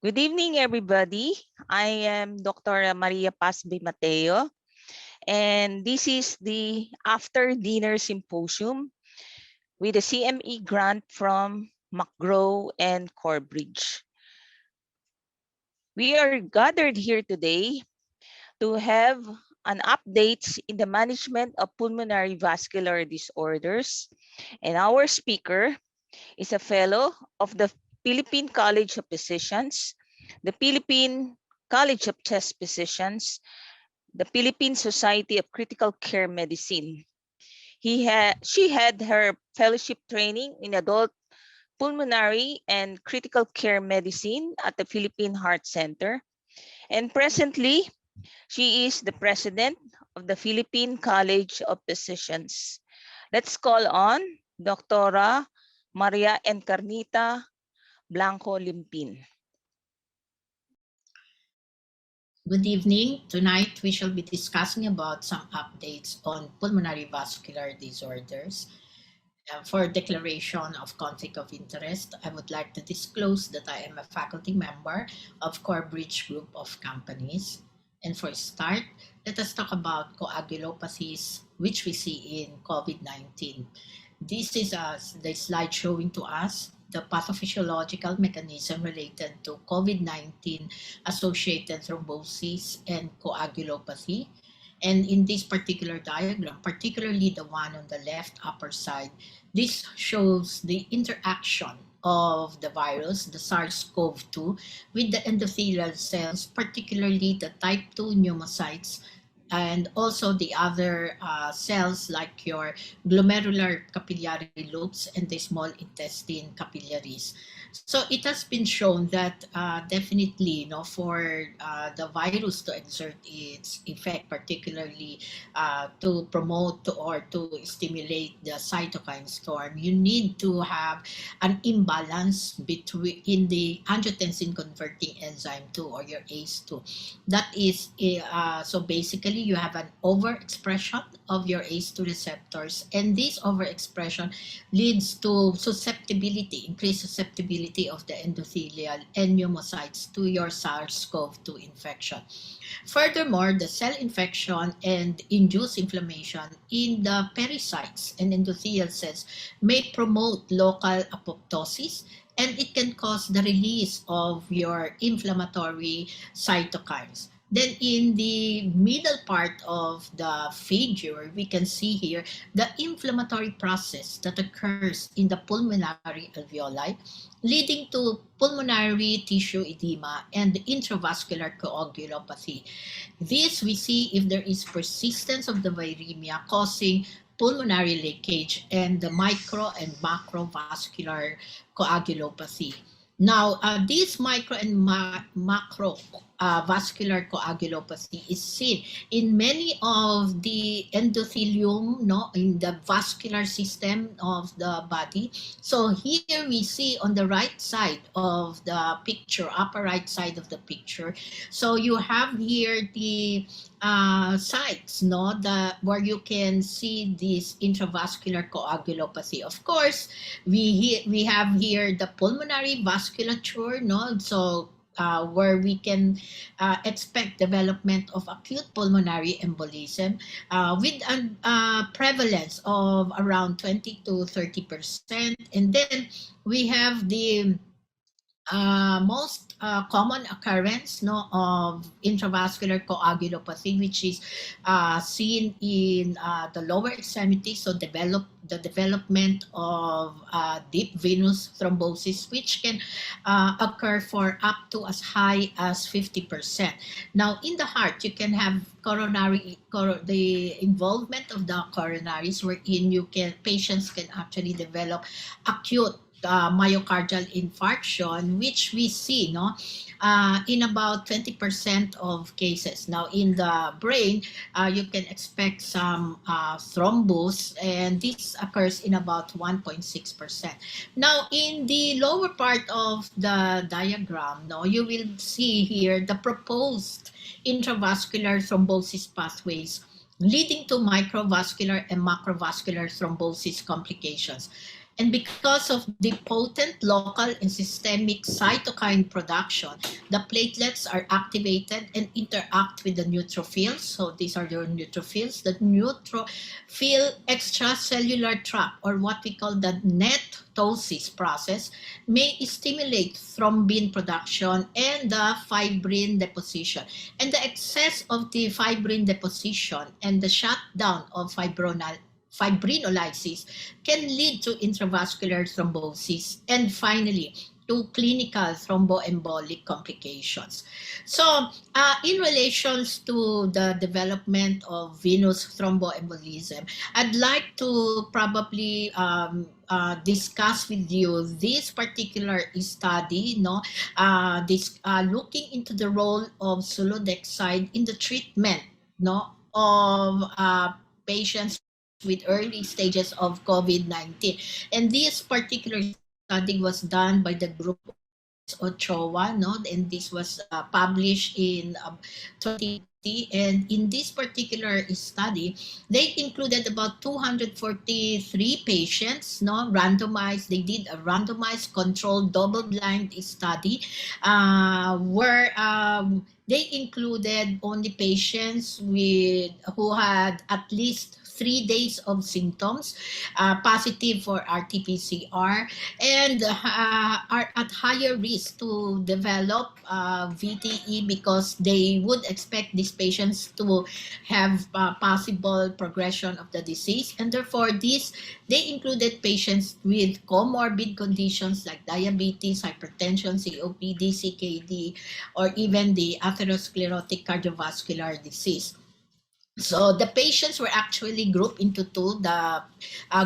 Good evening, everybody. I am Dr. Maria Pasbe Mateo, and this is the After Dinner Symposium with a CME grant from McGraw and CORBRIDGE. We are gathered here today to have an updates in the management of pulmonary vascular disorders, and our speaker is a fellow of the Philippine College of Physicians, the Philippine College of Chest Physicians, the Philippine Society of Critical Care Medicine. She had her fellowship training in adult pulmonary and critical care medicine at the Philippine Heart Center. And presently, she is the president of the Philippine College of Physicians. Let's call on Dr. Maria Encarnita Blanco Limpin. Good evening. Tonight we shall be discussing about some updates on pulmonary vascular disorders. For declaration of conflict of interest, I would like to disclose that I am a faculty member of CORBRIDGE group of companies. And for a start, let us talk about coagulopathies, which we see in COVID-19. This is the slide showing to us the pathophysiological mechanism related to COVID-19 associated thrombosis and coagulopathy. And in this particular diagram, particularly the one on the left upper side, this shows the interaction of the virus, the SARS-CoV-2, with the endothelial cells, particularly the type 2 pneumocytes, and also the other cells like your glomerular capillary loops and the small intestine capillaries. So it has been shown that definitely, for the virus to exert its effect, particularly to promote or to stimulate the cytokine storm, you need to have an imbalance between in the angiotensin converting enzyme 2 or your ACE2. That is, so basically you have an overexpression of your ACE2 receptors, and this overexpression leads to susceptibility, increased susceptibility of the endothelial and pneumocytes to your SARS-CoV-2 infection. Furthermore, the cell infection and induced inflammation in the pericytes and endothelial cells may promote local apoptosis, and it can cause the release of your inflammatory cytokines. Then in the middle part of the figure, we can see here the inflammatory process that occurs in the pulmonary alveoli, leading to pulmonary tissue edema and intravascular coagulopathy. This we see if there is persistence of the viremia causing pulmonary leakage and the micro and macrovascular coagulopathy. Now, this micro and macro vascular coagulopathy is seen in many of the endothelium, in the vascular system of the body. So here we see on the right side of the picture, upper right side of the picture. So you have here the sites, where you can see this intravascular coagulopathy. Of course, we have here the pulmonary vasculature, so where we can expect development of acute pulmonary embolism with a prevalence of around 20 to 30%. And then we have the most common occurrence of intravascular coagulopathy, which is seen in the lower extremity, so the development of deep venous thrombosis, which can occur for up to as high as 50%. Now, in the heart, you can have the involvement of the coronaries, wherein patients can actually develop acute myocardial infarction, which we see in about 20% of cases. Now, in the brain, you can expect some thrombus, and this occurs in about 1.6%. Now, in the lower part of the diagram, you will see here the proposed intravascular thrombosis pathways leading to microvascular and macrovascular thrombosis complications. And because of the potent local and systemic cytokine production, the platelets are activated and interact with the neutrophils. So these are your neutrophils. The neutrophil extracellular trap, or what we call the netosis process, may stimulate thrombin production and the fibrin deposition. And the excess of the fibrin deposition and the shutdown of fibrinolysis can lead to intravascular thrombosis and finally to clinical thromboembolic complications. So, in relations to the development of venous thromboembolism, I'd like to probably discuss with you this particular study, no, looking into the role of sulodexide in the treatment, no, of patients with early stages of COVID-19. And this particular study was done by the group of Lopez Ochoa, no, and this was published in 2020. And in this particular study, they included about 243 patients, no, randomized. They did a randomized controlled double-blind study where they included only patients with who had at least 3 days of symptoms, positive for RT-PCR, and are at higher risk to develop VTE because they would expect these patients to have possible progression of the disease. And therefore, they included patients with comorbid conditions like diabetes, hypertension, COPD, CKD, or even the atherosclerotic cardiovascular disease. So the patients were actually grouped into two. The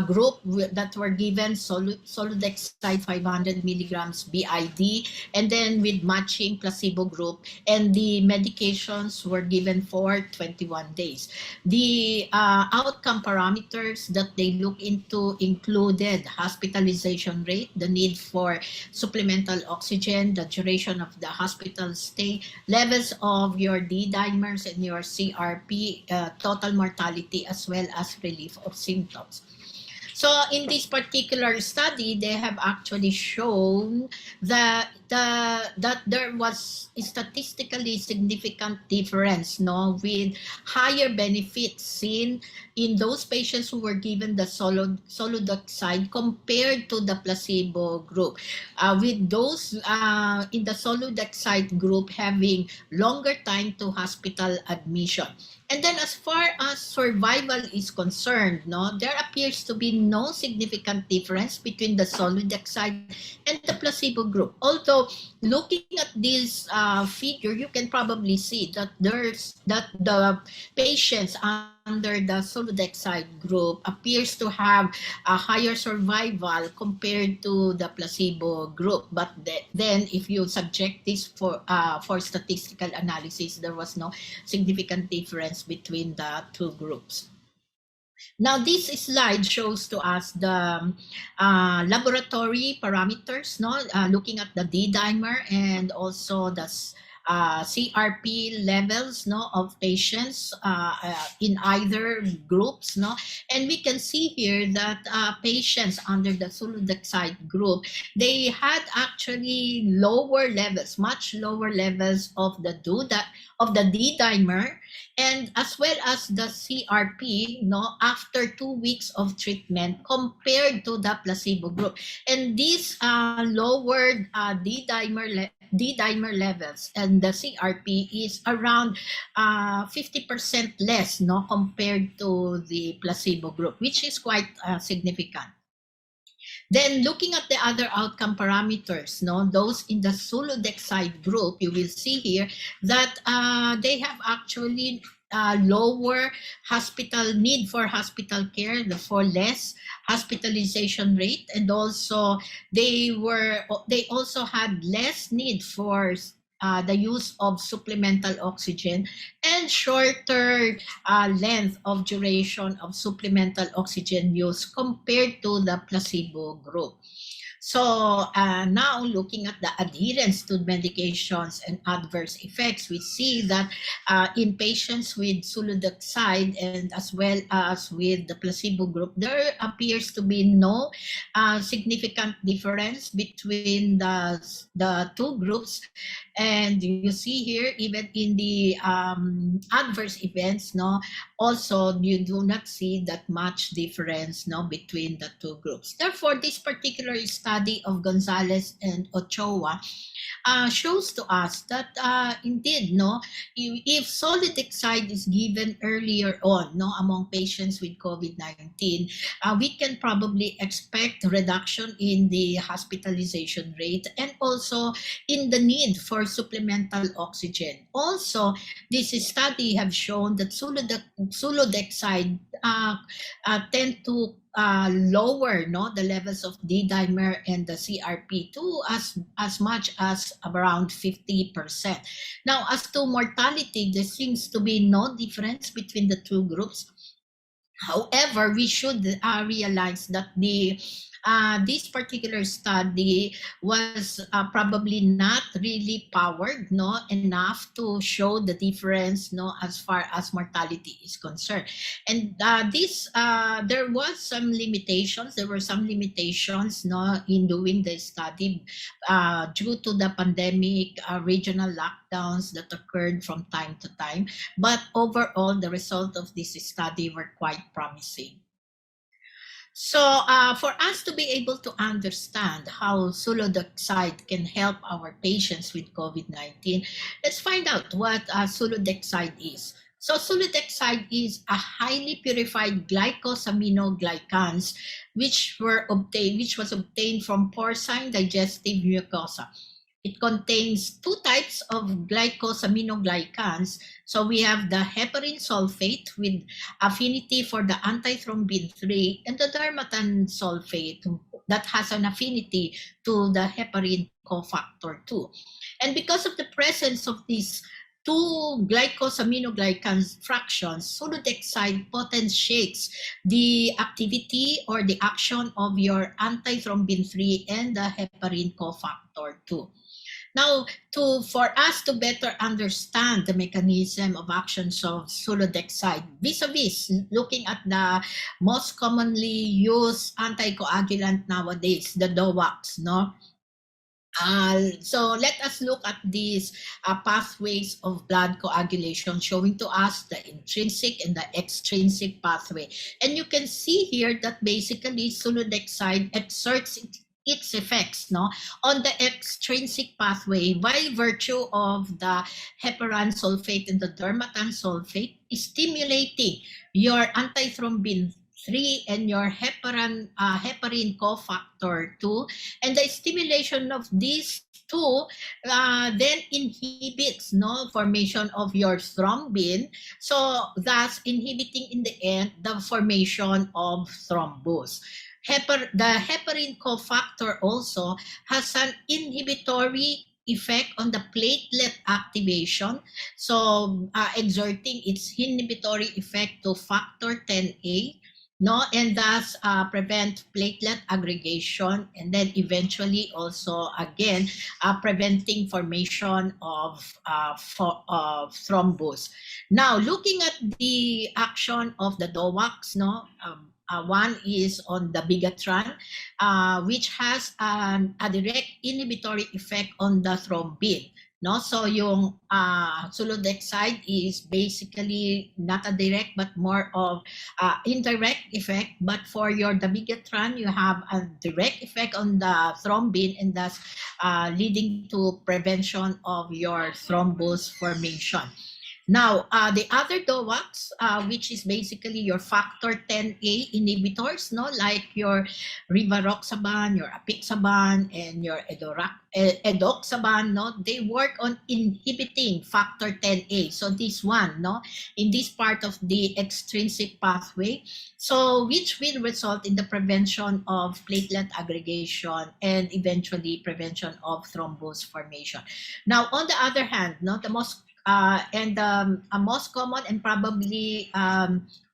group that were given soludexide 500 milligrams BID, and then with matching placebo group, and the medications were given for 21 days. The outcome parameters that they look into included hospitalization rate, the need for supplemental oxygen, the duration of the hospital stay, levels of your D-dimers and your CRP, total mortality, as well as relief of symptoms. So in this particular study, they have actually shown that there was a statistically significant difference, no, with higher benefits seen in those patients who were given the soludexide compared to the placebo group. With those in the soludexide group having longer time to hospital admission. And then as far as survival is concerned, no, there appears to be no significant difference between the soludexide and the placebo group. Although looking at this figure, you can probably see that the patients under the soludexide group appears to have a higher survival compared to the placebo group. But then if you subject this for statistical analysis, there was no significant difference between the two groups. Now, this slide shows to us the laboratory parameters, no? Looking at the D-dimer and also the CRP levels, no, of patients in either groups, no, and we can see here that patients under the soludexide group, they had actually lower levels, much lower levels of the D-dimer, and as well as the CRP, no, after 2 weeks of treatment compared to the placebo group. And these lowered D-dimer levels and the CRP is around 50% less, no, compared to the placebo group, which is quite significant. Then looking at the other outcome parameters, no, those in the soludexide group, you will see here that they have actually lower need for hospital care, for less hospitalization rate, and also they also had less need for the use of supplemental oxygen and shorter length of duration of supplemental oxygen use compared to the placebo group. So now looking at the adherence to medications and adverse effects, we see that in patients with sulodexide and as well as with the placebo group, there appears to be no significant difference between the two groups. And you see here, even in the adverse events, no, also you do not see that much difference, no, between the two groups. Therefore, this particular study of Gonzalez and Ochoa shows to us that indeed, no, if solidexide is given earlier on, no, among patients with COVID-19, we can probably expect reduction in the hospitalization rate and also in the need for supplemental oxygen. Also, this study have shown that sulodexide tend to lower, no, the levels of D-dimer and the CRP2 as much as around 50%. Now, as to mortality, there seems to be no difference between the two groups. However, we should realize that this particular study was probably not really powered, no, enough to show the difference, no, as far as mortality is concerned. And there was some limitations. There were some limitations, no, in doing the study due to the pandemic, regional lockdowns that occurred from time to time. But overall, the result of this study were quite promising. So for us to be able to understand how sulodexide can help our patients with COVID-19, let's find out what sulodexide is. So sulodexide is a highly purified glycosaminoglycans which was obtained from porcine digestive mucosa. It contains two types of glycosaminoglycans. So we have the heparin sulfate with affinity for the antithrombin 3 and the dermatan sulfate that has an affinity to the heparin cofactor 2. And because of the presence of these two glycosaminoglycan fractions, sulodexide potentiates the activity or the action of your antithrombin 3 and the heparin cofactor 2. Now, for us to better understand the mechanism of actions of sulodexide, vis-a-vis looking at the most commonly used anticoagulant nowadays, the DOACs, no? So let us look at these pathways of blood coagulation, showing to us the intrinsic and the extrinsic pathway. And you can see here that basically sulodexide exerts its effects, no, on the extrinsic pathway by virtue of the heparan sulfate and the dermatan sulfate, stimulating your antithrombin 3 and your heparin cofactor 2, and the stimulation of these two then inhibits, no, formation of your thrombin, so thus inhibiting in the end the formation of thrombus. The heparin cofactor also has an inhibitory effect on the platelet activation, so exerting its inhibitory effect to factor 10A, no, and thus prevent platelet aggregation, and then eventually also again preventing formation of thrombus. Now, looking at the action of the DOACs, no, one is on the bigatran, which has a direct inhibitory effect on the thrombin. No, so yung sulodexide is basically not a direct but more of indirect effect. But for your dabigatran, you have a direct effect on the thrombin, and thus leading to prevention of your thrombus formation. Now, the other DOACs, which is basically your factor 10A inhibitors, no, like your rivaroxaban, your apixaban, and your edoxaban, no, they work on inhibiting factor 10A. So this one, no, in this part of the extrinsic pathway, so which will result in the prevention of platelet aggregation and eventually prevention of thrombus formation. Now, on the other hand, no, the most most common and probably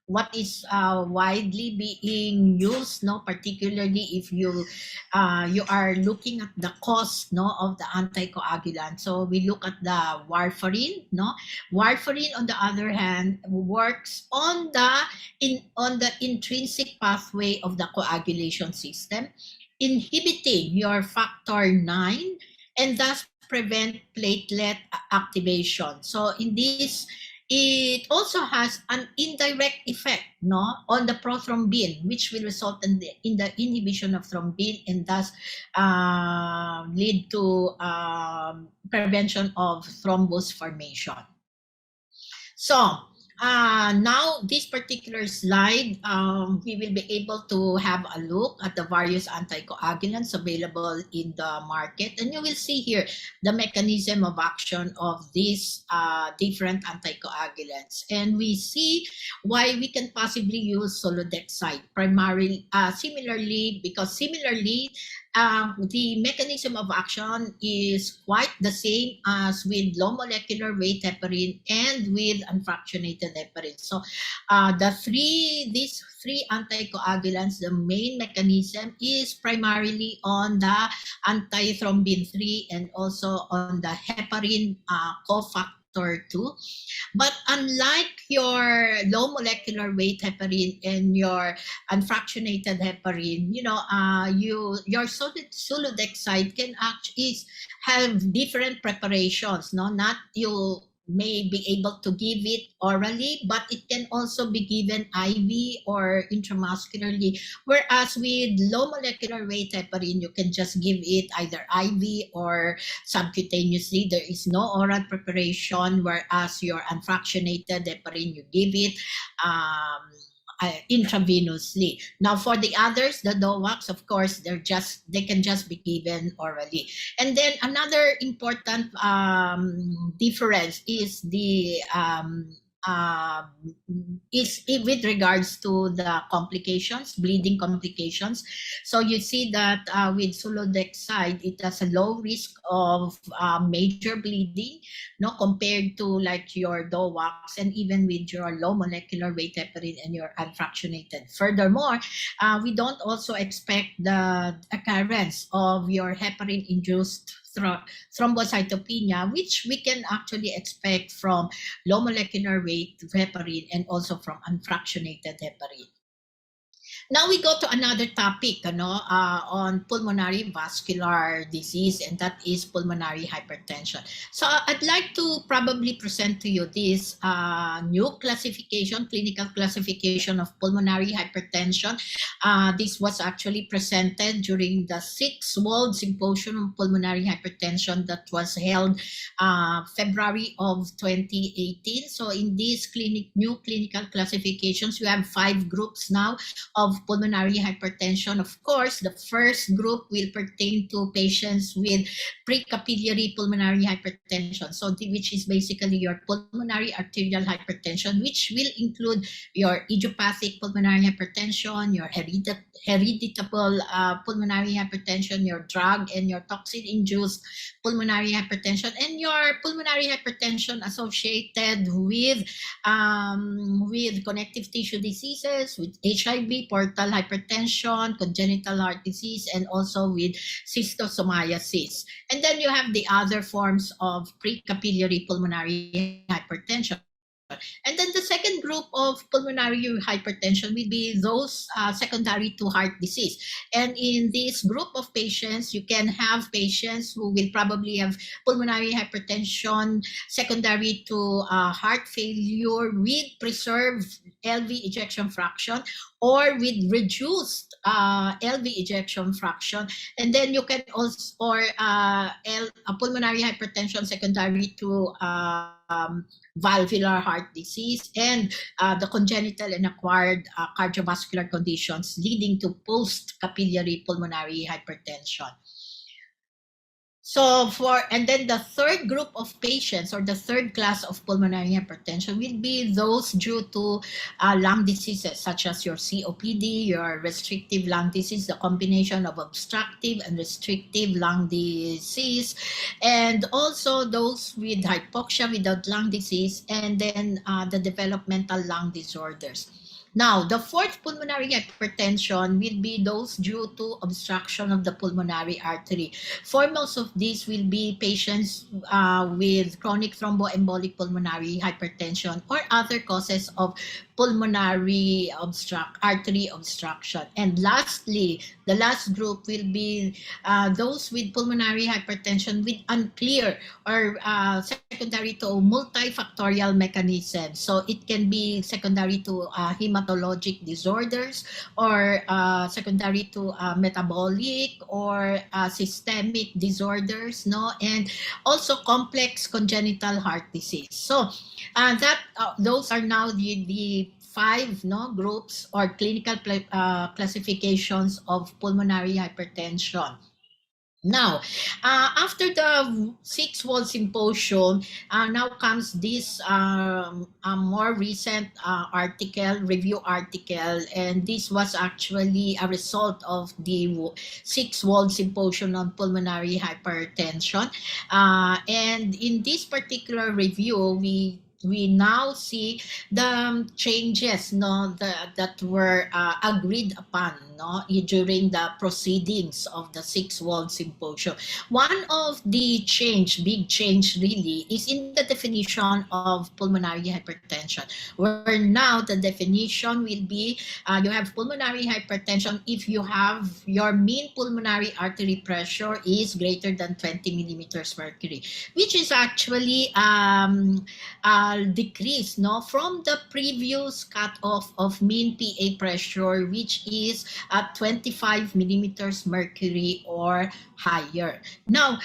what is widely being used, no, particularly if you are looking at the cost, no, of the anticoagulant. So we look at the warfarin, no. Warfarin, on the other hand, works on the intrinsic pathway of the coagulation system, inhibiting your factor 9, and thus prevent platelet activation. So in this, it also has an indirect effect, no, on the prothrombin, which will result in the inhibition of thrombin, and thus lead to prevention of thrombus formation. So now this particular slide, we will be able to have a look at the various anticoagulants available in the market, and you will see here the mechanism of action of these different anticoagulants, and we see why we can possibly use solodexide primarily. Similarly, the mechanism of action is quite the same as with low molecular weight heparin and with unfractionated heparin. So these three anticoagulants, the main mechanism is primarily on the antithrombin 3 and also on the heparin cofactor 2. But unlike your low molecular weight heparin and your unfractionated heparin, your solodexide can actually have different preparations. No, not you may be able to give it orally, but it can also be given IV or intramuscularly. Whereas with low molecular weight heparin, you can just give it either IV or subcutaneously. There is no oral preparation, whereas your unfractionated heparin, you give it intravenously. Now for the others, the DOACs, of course, they can just be given orally. And then another important difference is is with regards to the complications, bleeding complications. So you see that with solodexide, it has a low risk of major bleeding, no, compared to like your DOACs and even with your low molecular weight heparin and your unfractionated. Furthermore, we don't also expect the occurrence of your heparin-induced thrombocytopenia, which we can actually expect from low molecular weight heparin and also from unfractionated heparin. Now we go to another topic, on pulmonary vascular disease, and that is pulmonary hypertension. So I'd like to probably present to you this new clinical classification of pulmonary hypertension. This was actually presented during the 6th World Symposium on Pulmonary Hypertension that was held February of 2018. So in these new clinical classifications, we have 5 groups now of pulmonary hypertension. Of course, the first group will pertain to patients with precapillary pulmonary hypertension, so which is basically your pulmonary arterial hypertension, which will include your idiopathic pulmonary hypertension, your hereditable pulmonary hypertension, your drug and your toxin-induced pulmonary hypertension, and your pulmonary hypertension associated with connective tissue diseases, with HIV, portal hypertension, congenital heart disease, and also with schistosomiasis. And then you have the other forms of precapillary pulmonary hypertension. And then the second group of pulmonary hypertension will be those secondary to heart disease. And in this group of patients, you can have patients who will probably have pulmonary hypertension secondary to heart failure with preserved LV ejection fraction or with reduced LV ejection fraction. And then you can also, or pulmonary hypertension secondary to valvular heart disease and the congenital and acquired cardiovascular conditions leading to post-capillary pulmonary hypertension. So and then the third group of patients, or the third class of pulmonary hypertension, will be those due to lung diseases such as your COPD, your restrictive lung disease, the combination of obstructive and restrictive lung disease, and also those with hypoxia without lung disease, and then the developmental lung disorders. Now, the fourth pulmonary hypertension will be those due to obstruction of the pulmonary artery. Foremost of these will be patients with chronic thromboembolic pulmonary hypertension or other causes of artery obstruction. And lastly, the last group will be those with pulmonary hypertension with unclear or secondary to multifactorial mechanism. So it can be secondary to hematologic disorders or secondary to metabolic or systemic disorders, no, and also complex congenital heart disease. So those are now the five groups or clinical classifications of pulmonary hypertension. Now, after the Six World Symposium, now comes this a more recent review article, and this was actually a result of the Six World Symposium on Pulmonary Hypertension. And in this particular review, we now see the changes that were agreed upon during the proceedings of the Sixth World Symposium. One of the big change really, is in the definition of pulmonary hypertension, where now the definition will be you have pulmonary hypertension if you have your mean pulmonary artery pressure is greater than 20 millimeters mercury, which is actually decrease from the previous cutoff of mean PA pressure, which is at 25 millimeters mercury or higher. Now,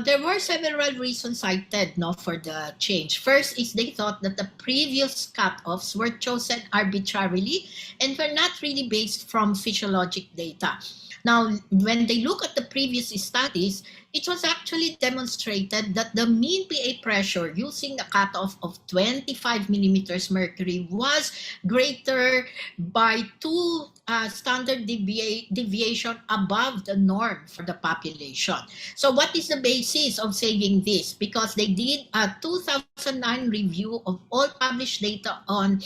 there were several reasons cited for the change. First is they thought that the previous cutoffs were chosen arbitrarily and were not really based from physiologic data. Now, when they look at the previous studies, it was actually demonstrated that the mean PA pressure using a cutoff of 25 millimeters mercury was greater by 2 standard deviation above the norm for the population. So what is the basis of saying this? Because they did a 2009 review of all published data on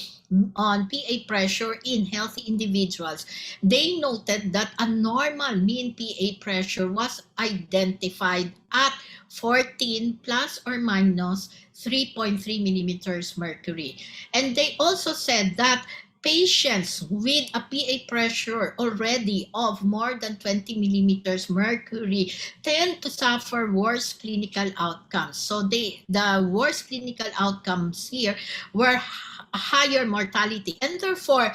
PA pressure in healthy individuals. They noted that a normal mean PA pressure was identified at 14 plus or minus 3.3 millimeters mercury. And they also said that patients with a PA pressure already of more than 20 millimeters mercury tend to suffer worse clinical outcomes. So the worst clinical outcomes here were higher mortality, and therefore,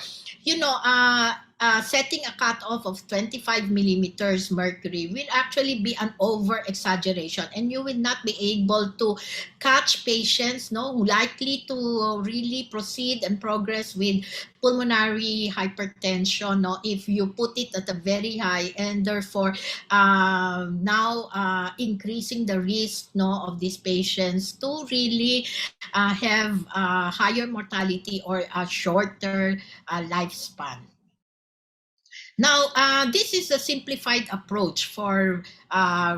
setting a cutoff of 25 millimeters mercury will actually be an over exaggeration, and you will not be able to catch patients who likely to really proceed and progress with pulmonary hypertension if you put it at a very high, and therefore now increasing the risk of these patients to really have higher mortality or a shorter lifespan. Now, this is a simplified approach for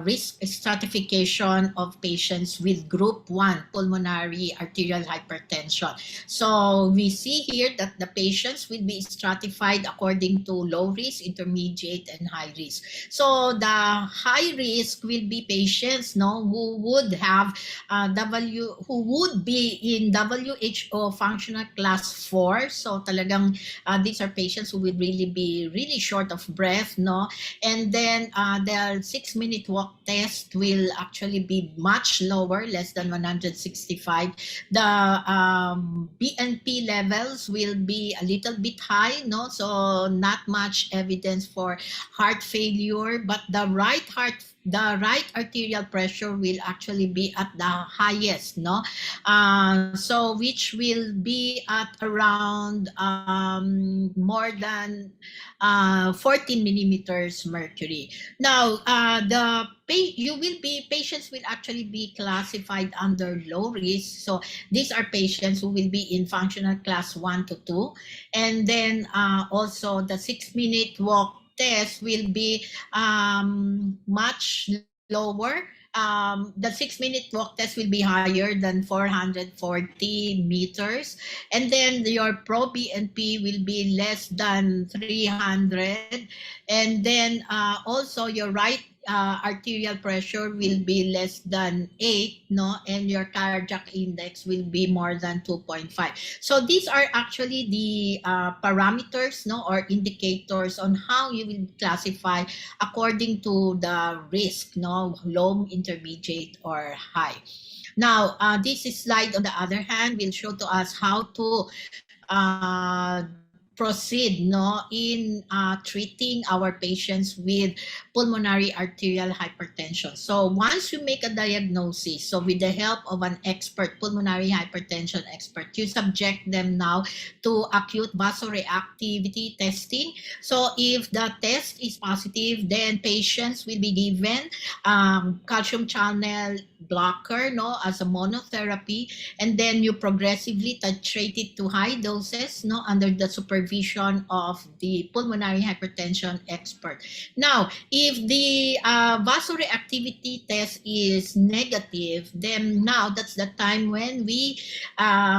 risk stratification of patients with group 1 pulmonary arterial hypertension. So we see here that the patients will be stratified according to low risk, intermediate, and high risk. So the high risk will be patients who would have who would be in WHO functional class 4. So talagang these are patients who will really be really short of breath, and then the 6-minute walk test will actually be much lower, less than 165. The BNP levels will be a little bit high, so not much evidence for heart failure, but the right arterial pressure will actually be at the highest, so which will be at around more than 14 millimeters mercury. Now, patients will actually be classified under low risk. So these are patients who will be in functional class 1 to 2, and then also the 6-minute walk test will be much lower the 6-minute walk test will be higher than 440 meters. And then your pro BNP will be less than 300. And then also your right arterial pressure will be less than 8, no, and your cardiac index will be more than 2.5. So these are actually the parameters, no, or indicators on how you will classify according to the risk, no, low, intermediate, or high. Now, this slide, on the other hand, will show to us how to proceed, no, in treating our patients with pulmonary arterial hypertension. So once you make a diagnosis, so with the help of an expert, pulmonary hypertension expert, you subject them now to acute vasoreactivity testing. So if the test is positive, then patients will be given calcium channel blocker, no, as a monotherapy, and then you progressively titrate it to high doses, no, under the supervision of the pulmonary hypertension expert. Now, if the vasoreactivity test is negative, then now that's the time when we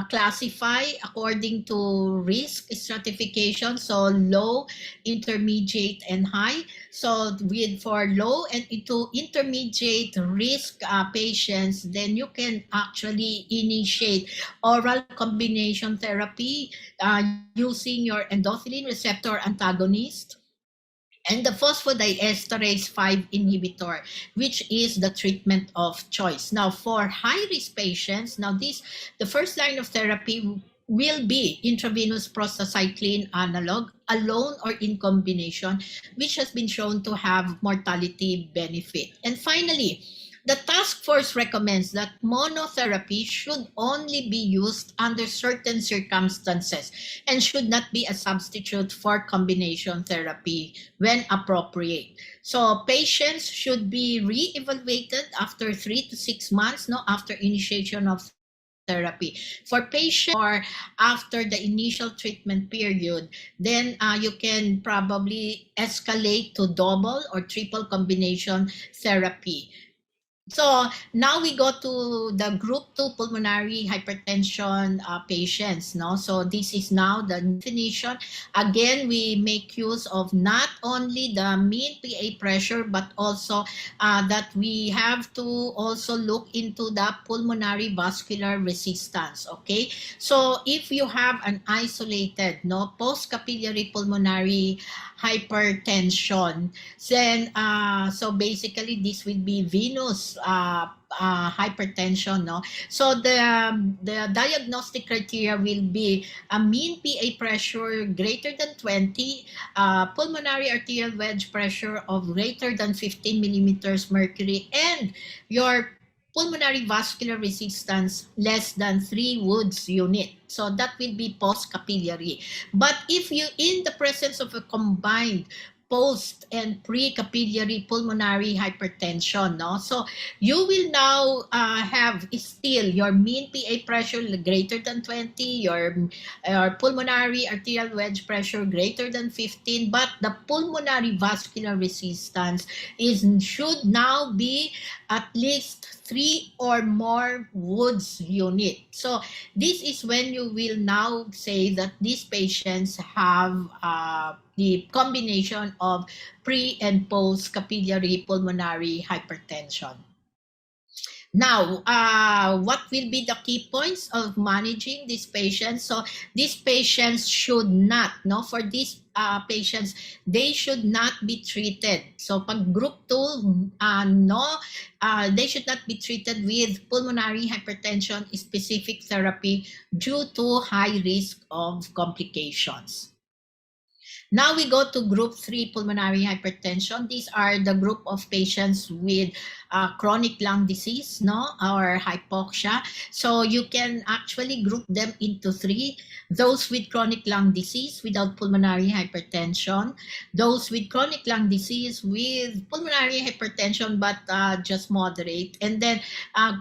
classify according to risk stratification, so low, intermediate, and high. So for low and into intermediate risk patients, then you can actually initiate oral combination therapy using your endothelin receptor antagonist and the phosphodiesterase 5 inhibitor, which is the treatment of choice. Now, for high-risk patients, the first line of therapy will be intravenous prostacyclin analog alone or in combination, which has been shown to have mortality benefit. And finally, the task force recommends that monotherapy should only be used under certain circumstances and should not be a substitute for combination therapy when appropriate. So patients should be re-evaluated after 3 to 6 months, no, after initiation of therapy. For patients or after the initial treatment period, then you can probably escalate to double or triple combination therapy. So now we go to the group 2 pulmonary hypertension patients. No? So this is now the definition. Again, we make use of not only the mean PA pressure, but also that we have to also look into the pulmonary vascular resistance. Okay, so if you have an isolated, no, post-capillary pulmonary hypertension, then so basically this will be venous hypertension, no. So the diagnostic criteria will be a mean PA pressure greater than 20, pulmonary arterial wedge pressure of greater than 15 millimeters mercury, and your pulmonary vascular resistance less than 3 Woods unit. So that will be post-capillary. But if you, in the presence of a combined post and pre-capillary pulmonary hypertension, no? So you will now have still your mean PA pressure greater than 20, your pulmonary arterial wedge pressure greater than 15, but the pulmonary vascular resistance should now be at least 3 or more Woods unit. So this is when you will now say that these patients have the combination of pre and post capillary pulmonary hypertension. Now, what will be the key points of managing these patients? So these patients should not, no, for these patients, they should not be treated. So pag group 2, no, they should not be treated with pulmonary hypertension specific therapy due to high risk of complications. Now we go to group 3 pulmonary hypertension. These are the group of patients with chronic lung disease, no, or hypoxia. So you can actually group them into 3. Those with chronic lung disease without pulmonary hypertension, those with chronic lung disease with pulmonary hypertension but just moderate, and then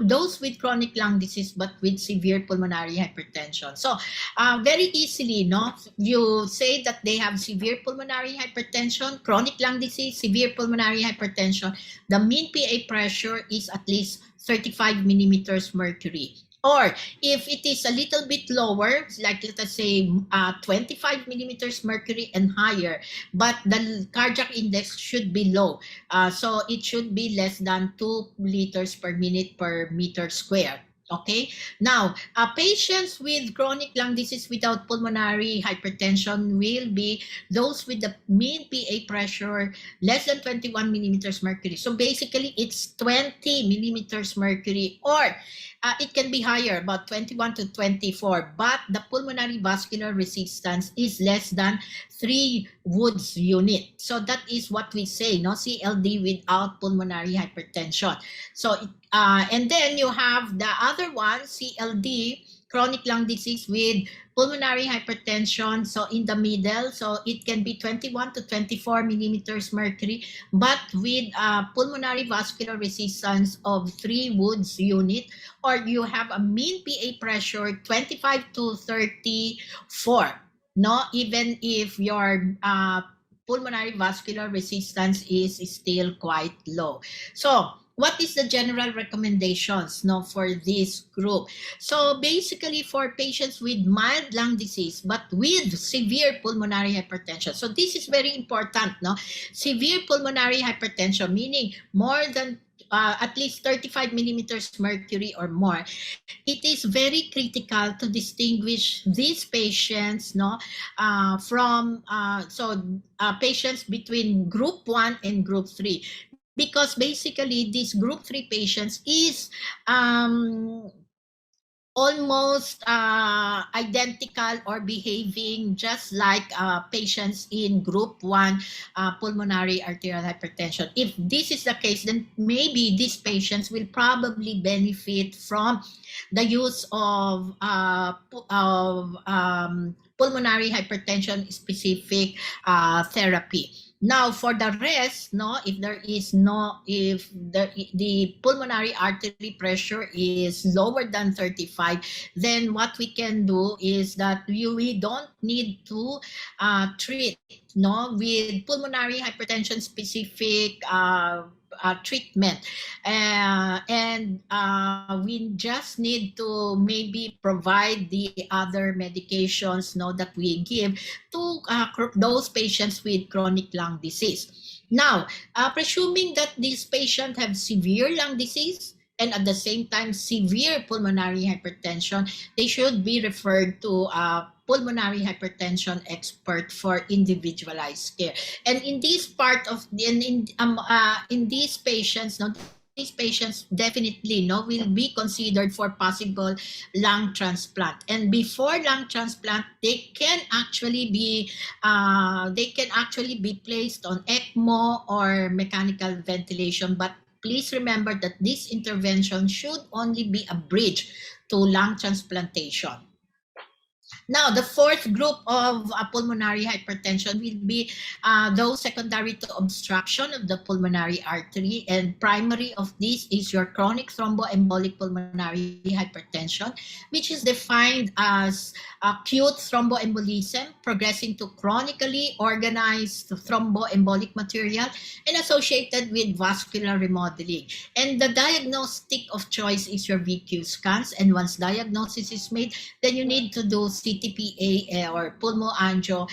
those with chronic lung disease but with severe pulmonary hypertension. So very easily, no, you say that they have severe severe pulmonary hypertension, chronic lung disease, severe pulmonary hypertension, the mean PA pressure is at least 35 millimeters mercury. Or if it is a little bit lower, like let us say 25 millimeters mercury and higher, but the cardiac index should be low. So it should be less than 2 liters per minute per meter square. Okay. Now, patients with chronic lung disease without pulmonary hypertension will be those with the mean PA pressure less than 21 millimeters mercury. So basically, it's 20 millimeters mercury, or it can be higher, about 21 to 24, but the pulmonary vascular resistance is less than 3 Woods unit. So that is what we say, no, CLD without pulmonary hypertension. So, and then you have the other one, CLD, chronic lung disease with pulmonary hypertension. So in the middle, so it can be 21 to 24 millimeters mercury, but with pulmonary vascular resistance of 3 Woods unit, or you have a mean PA pressure 25 to 34. No, even if your pulmonary vascular resistance is still quite low. So what is the general recommendations, no, for this group? So basically, for patients with mild lung disease but with severe pulmonary hypertension, so this is very important, no, severe pulmonary hypertension meaning more than at least 35 millimeters mercury or more, it is very critical to distinguish these patients, no, from patients between group 1 and group 3, because basically these group 3 patients is um, almost identical or behaving just like patients in group 1 pulmonary arterial hypertension. If this is the case, then maybe these patients will probably benefit from the use of pulmonary hypertension specific therapy. Now, for the rest, no, if the pulmonary artery pressure is lower than 35, then what we can do is that we don't need to treat, no, with pulmonary hypertension specific treatment, and we just need to maybe provide the other medications, no, that we give to those patients with chronic lung disease. Now, presuming that these patients have severe lung disease and at the same time severe pulmonary hypertension, they should be referred to a pulmonary hypertension expert for individualized care. And in this part of in these patients, no, these patients definitely, no, will be considered for possible lung transplant. And before lung transplant, they can actually be placed on ECMO or mechanical ventilation. But please remember that this intervention should only be a bridge to lung transplantation. Now, the fourth group of pulmonary hypertension will be those secondary to obstruction of the pulmonary artery, and primary of this is your chronic thromboembolic pulmonary hypertension, which is defined as acute thromboembolism progressing to chronically organized thromboembolic material and associated with vascular remodeling. And the diagnostic of choice is your VQ scans, and once diagnosis is made, then you need to do CTPA or pulmoangio,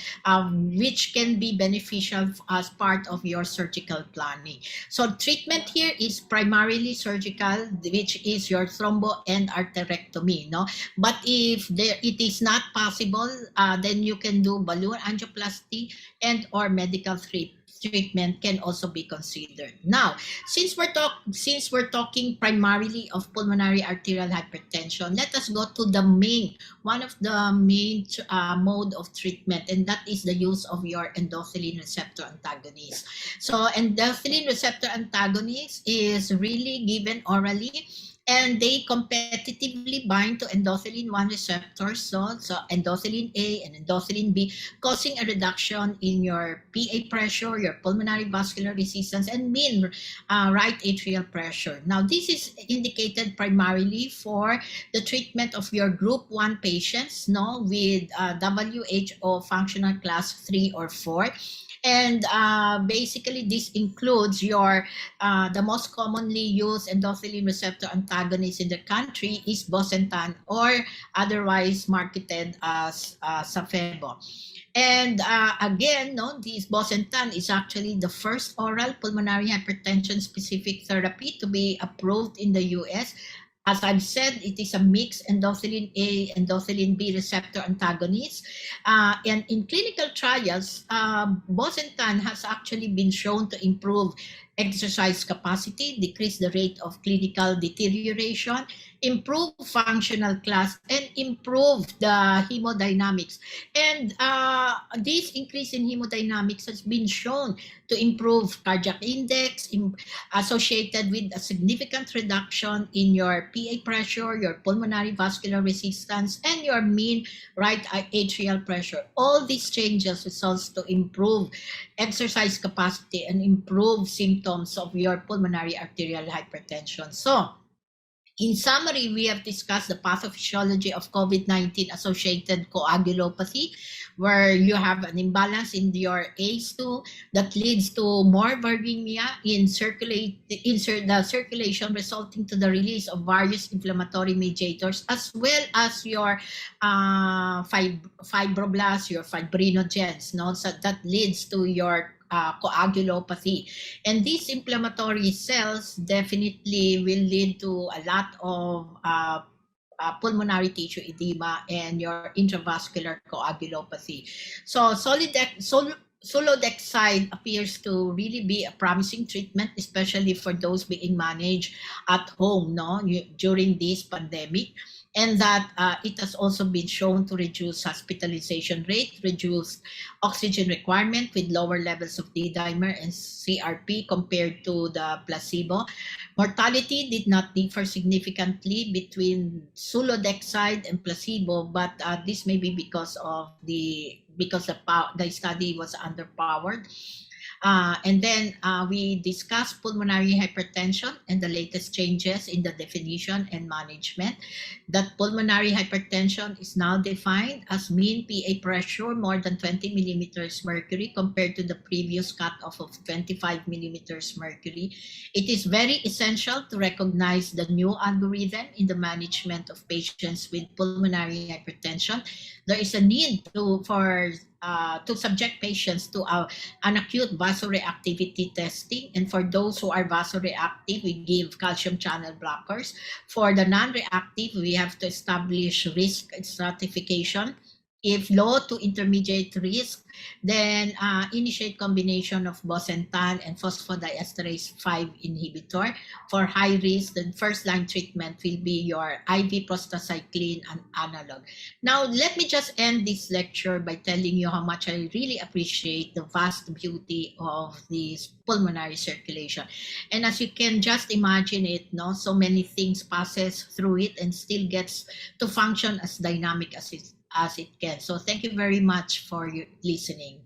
which can be beneficial as part of your surgical planning. So treatment here is primarily surgical, which is your thrombo and arterectomy, no? But if it is not possible, then you can do balloon angioplasty and or medical treatment can also be considered. Now, since we're talking primarily of pulmonary arterial hypertension, let us go to one of the main mode of treatment, and that is the use of your endothelin receptor antagonist. So endothelin receptor antagonist is really given orally, and they competitively bind to endothelin 1 receptors, so endothelin A and endothelin B, causing a reduction in your PA pressure, your pulmonary vascular resistance, and mean right atrial pressure. Now, this is indicated primarily for the treatment of your group 1 patients, no, with WHO functional class 3 or 4. And basically, this includes your the most commonly used endothelin receptor antagonist in the country is bosentan, or otherwise marketed as Safebo. And again, no, this bosentan is actually the first oral pulmonary hypertension specific therapy to be approved in the US. As I've said, it is a mixed endothelin A, endothelin B receptor antagonist. And in clinical trials, bosentan has actually been shown to improve exercise capacity, decrease the rate of clinical deterioration, improve functional class, and improve the hemodynamics. And this increase in hemodynamics has been shown to improve cardiac index, associated with a significant reduction in your PA pressure, your pulmonary vascular resistance, and your mean right atrial pressure. All these changes results to improve exercise capacity and improve symptoms of your pulmonary arterial hypertension. So, in summary, we have discussed the pathophysiology of COVID-19 associated coagulopathy, where you have an imbalance in your ACE2 that leads to more viremia in the circulation, resulting to the release of various inflammatory mediators, as well as your fibroblasts, your fibrinogens, no? So that leads to your coagulopathy. And these inflammatory cells definitely will lead to a lot of pulmonary tissue edema and your intravascular coagulopathy. So Solodexide appears to really be a promising treatment, especially for those being managed at home, no, during this pandemic. And that it has also been shown to reduce hospitalization rate, reduce oxygen requirement with lower levels of D-dimer and CRP compared to the placebo. Mortality did not differ significantly between sulodexide and placebo, but this may be because the study was underpowered. And then we discussed pulmonary hypertension and the latest changes in the definition and management. That pulmonary hypertension is now defined as mean PA pressure more than 20 millimeters mercury compared to the previous cutoff of 25 millimeters mercury. It is very essential to recognize the new algorithm in the management of patients with pulmonary hypertension. There is a need to subject patients to an acute vasoreactivity testing. And for those who are vasoreactive, we give calcium channel blockers. For the non-reactive, we have to establish risk stratification. If low to intermediate risk, then initiate combination of bosentan and phosphodiesterase 5 inhibitor. For high risk, then first line treatment will be your IV prostacyclin and analog. Now, let me just end this lecture by telling you how much I really appreciate the vast beauty of this pulmonary circulation. And as you can just imagine it, no, so many things passes through it and still gets to function as dynamic as it can. So thank you very much for your listening.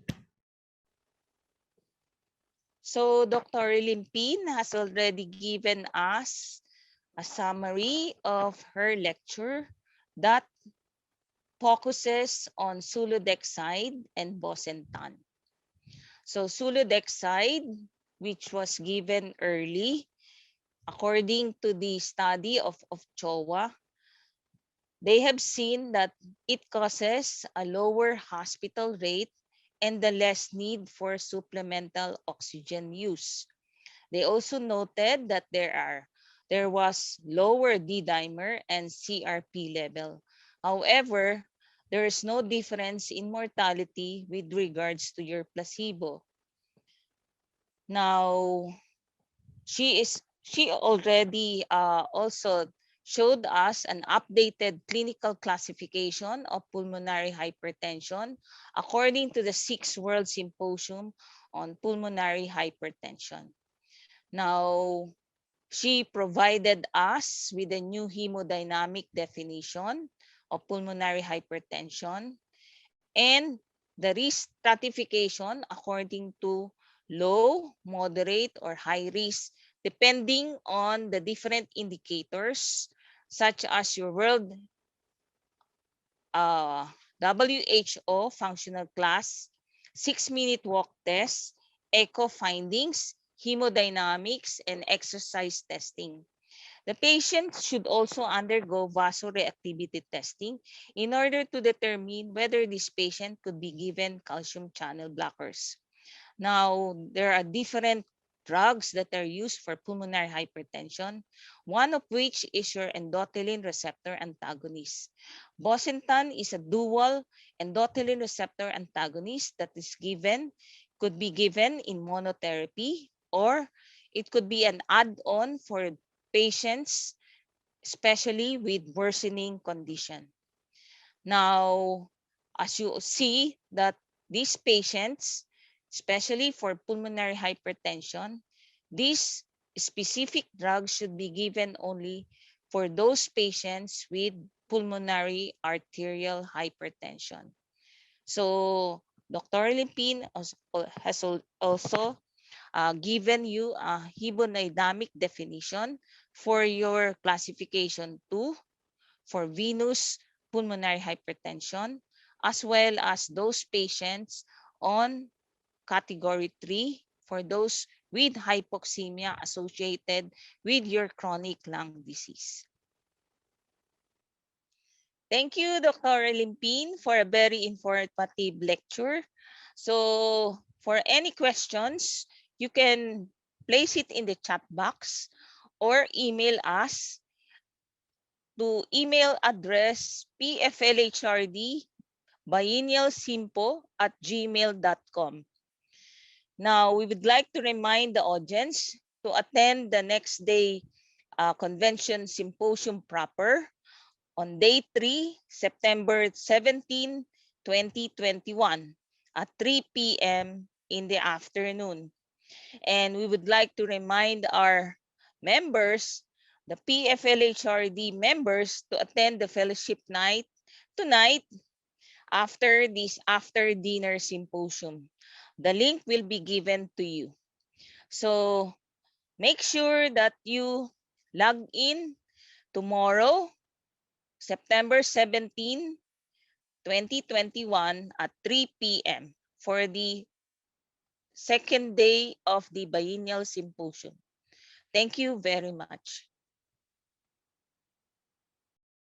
So Dr. Limpin has already given us a summary of her lecture that focuses on sulodexide and bosentan. So sulodexide, which was given early, according to the study of CHOA, they have seen that it causes a lower hospital rate and the less need for supplemental oxygen use. They also noted that there was lower D-dimer and CRP level. However, there is no difference in mortality with regards to your placebo. Now, she already also showed us an updated clinical classification of pulmonary hypertension according to the 6th World Symposium on Pulmonary Hypertension. Now, She provided us with a new hemodynamic definition of pulmonary hypertension and the risk stratification according to low, moderate, or high risk, depending on the different indicators, such as your World WHO functional class, 6-minute walk test, echo findings, hemodynamics, and exercise testing. The patient should also undergo vasoreactivity testing in order to determine whether this patient could be given calcium channel blockers. Now, there are different drugs that are used for pulmonary hypertension, one of which is your endothelin receptor antagonist. Bosentan is a dual endothelin receptor antagonist that is given, could be given in monotherapy, or it could be an add-on for patients, especially with worsening condition. Now, as you see that these patients, especially for pulmonary hypertension, these specific drugs should be given only for those patients with pulmonary arterial hypertension. So Dr. Limpin has also given you a hemodynamic definition for your classification 2 for venous pulmonary hypertension, as well as those patients on category 3 for those with hypoxemia associated with your chronic lung disease. Thank you, Dr. Limpin, for a very informative lecture. So for any questions, you can place it in the chat box or email us to email address pflhrd biennialsimpo@gmail.com. Now, we would like to remind the audience to attend the next day convention symposium proper on day 3, September 17, 2021 at 3 p.m. in the afternoon. And we would like to remind our members, the PFLHRD members, to attend the fellowship night tonight after this after dinner symposium. The link will be given to you. So make sure that you log in tomorrow, September 17, 2021 at 3 p.m. for the second day of the biennial symposium. Thank you very much.